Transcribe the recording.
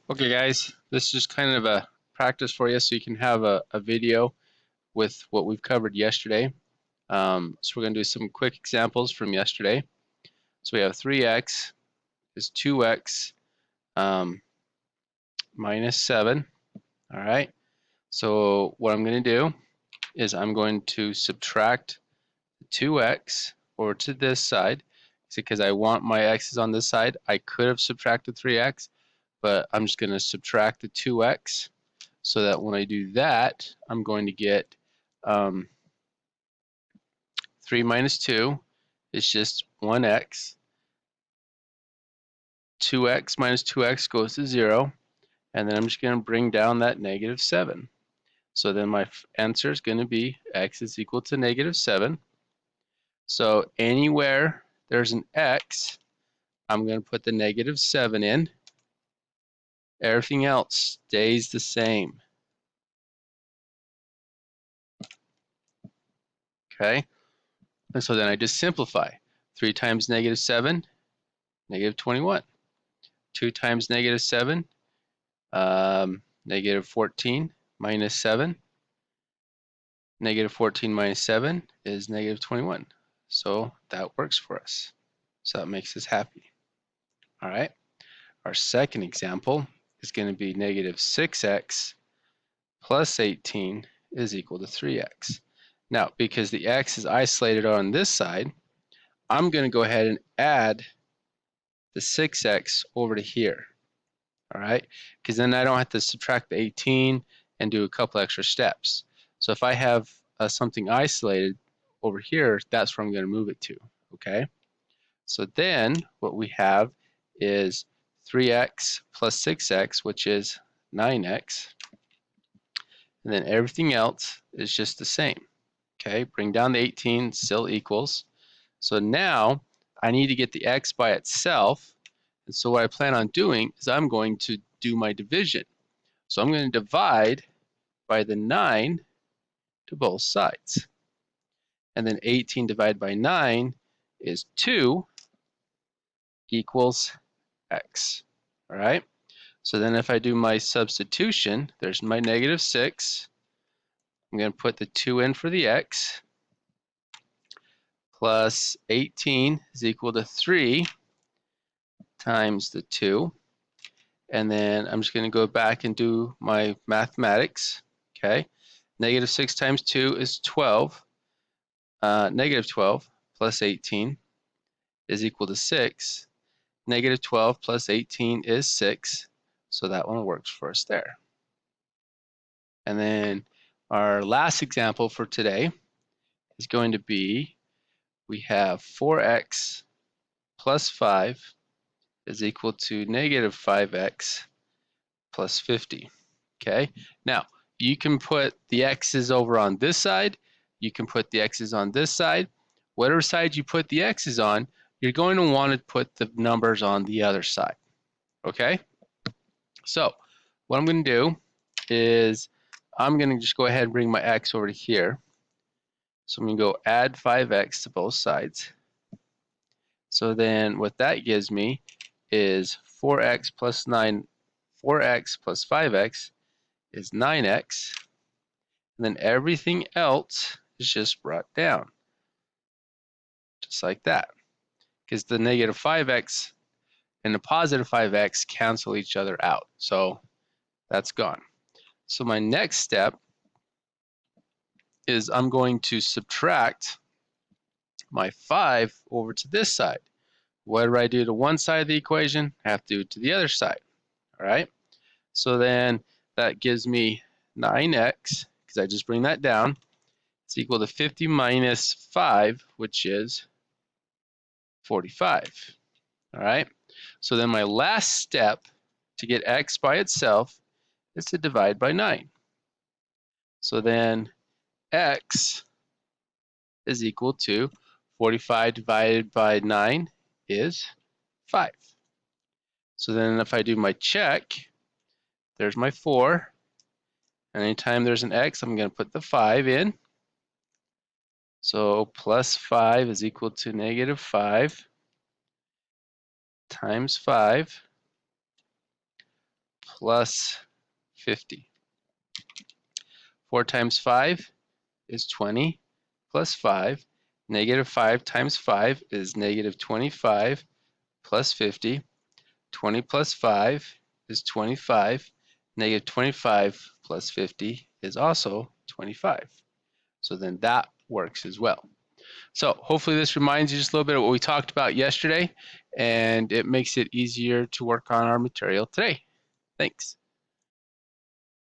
Okay guys, this is just kind of a practice for you so you can have a video with what we've covered yesterday. So we're going to do some quick examples from yesterday. So we have 3x is 2x minus 7. All right. So what I'm going to do is I'm going to subtract 2x over to this side because I want my x's on this side. I could have subtracted 3x, but I'm just going to subtract the 2x. So that when I do that, I'm going to get 3 minus 2 is just 1x. 2x minus 2x goes to 0. And then I'm just going to bring down that negative 7. So then my answer is going to be x is equal to negative 7. So anywhere there's an x, I'm going to put the negative 7 in. Everything else stays the same. Okay? And so then I just simplify. 3 times negative 7, negative 21. 2 times negative 7, negative 14 minus 7. Negative 14 minus 7 is negative 21. So that works for us. So that makes us happy. All right. Our second example is going to be negative 6x plus 18 is equal to 3x. Now, because the x is isolated on this side, I'm going to go ahead and add the 6x over to here. All right, because then I don't have to subtract the 18 and do a couple extra steps. So if I have something isolated over here, that's where I'm going to move it to. Okay, so then what we have is 3x plus 6x, which is 9x, and then everything else is just the same. Okay, bring down the 18, still equals. So now I need to get the x by itself. And so what I plan on doing is I'm going to do my division. So I'm going to divide by the 9 to both sides. And then 18 divided by 9 is 2 equals x. All right? So then if I do my substitution, there's my negative 6. I'm going to put the 2 in for the x. Plus 18 is equal to 3 times the 2. And then I'm just going to go back and do my mathematics. Okay, negative 6 times 2 is 12. Negative 12 plus 18 is equal to 6. Negative 12 plus 18 is 6. So that one works for us there. And then our last example for today is going to be, we have 4x plus 5 is equal to negative 5x plus 50. Okay, now you can put the x's over on this side, you can put the x's on this side. Whatever side you put the x's on, you're going to want to put the numbers on the other side. Okay, so what I'm going to do is I'm going to just go ahead and bring my x over to here. So I'm going to go add 5x to both sides. So then what that gives me is 4x plus 5x is 9x, and then everything else is just brought down, just like that, because the negative 5x and the positive 5x cancel each other out, so that's gone. So my next step is I'm going to subtract my 5 over to this side. Whatever I do to one side of the equation, I have to do to the other side. All right, so then that gives me 9x, because I just bring that down. It's equal to 50 minus 5, which is 45. All right, so then my last step to get x by itself is to divide by 9. So then x is equal to 45 divided by 9 is 5. So then if I do my check, there's my 4. And anytime there's an x, I'm going to put the 5 in. So plus 5 is equal to negative 5 times 5 plus 50. 4 times 5 is 20 plus 5. Negative 5 times 5 is negative 25 plus 50. 20 plus 5 is 25. Negative 25 plus 50 is also 25. So then that works as well. So hopefully this reminds you just a little bit of what we talked about yesterday, and it makes it easier to work on our material today. Thanks.